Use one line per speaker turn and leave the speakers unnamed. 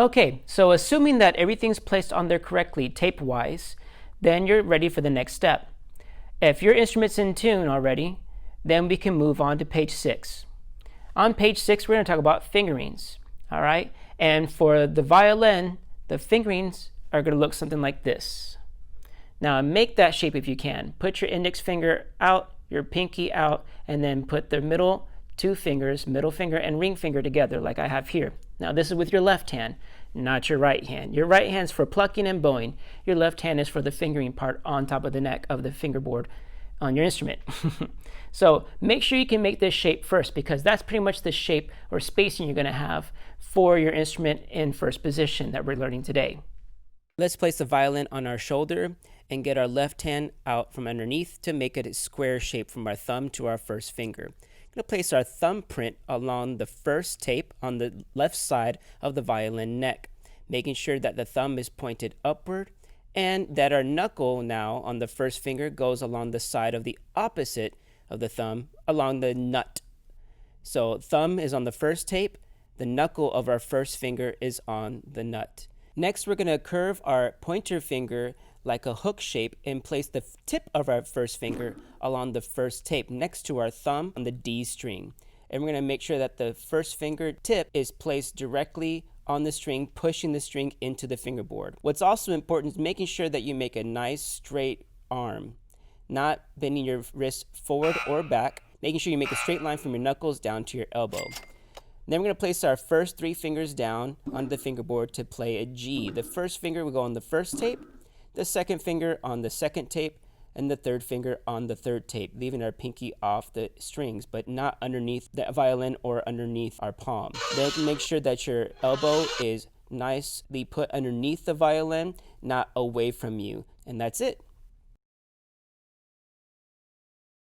Okay, so assuming that everything's placed on there correctly tape-wise, then you're ready for the next step. If your instrument's in tune already, then we can move on to page 6. On page 6, we're going to talk about fingerings, all right? And for the violin, the fingerings are going to look something like this. Now make that shape if you can. Put your index finger out, your pinky out, and then put the middle two fingers, middle finger and ring finger together like I have here. Now this is with your left hand, not your right hand. Your right hand's for plucking and bowing. Your left hand is for the fingering part on top of the neck of the fingerboard on your instrument. So make sure you can make this shape first, because that's pretty much the shape or spacing you're going to have for your instrument in first position that we're learning today. Let's place the violin on our shoulder and get our left hand out from underneath to make it a square shape from our thumb to our first finger. We're going to place our thumbprint along the first tape on the left side of the violin neck, making sure that the thumb is pointed upward and that our knuckle now on the first finger goes along the side of the opposite of the thumb along the nut. So thumb is on the first tape, the knuckle of our first finger is on the nut. Next, we're going to curve our pointer finger like a hook shape and place the tip of our first finger along the first tape next to our thumb on the D string. And we're going to make sure that the first finger tip is placed directly on the string, pushing the string into the fingerboard. What's also important is making sure that you make a nice straight arm, not bending your wrist forward or back, making sure you make a straight line from your knuckles down to your elbow. Then we're going to place our first 3 fingers down on the fingerboard to play a G. The first finger will go on the first tape, the second finger on the second tape, and the third finger on the third tape, leaving our pinky off the strings, but not underneath the violin or underneath our palm. Then make sure that your elbow is nicely put underneath the violin, not away from you. And that's it.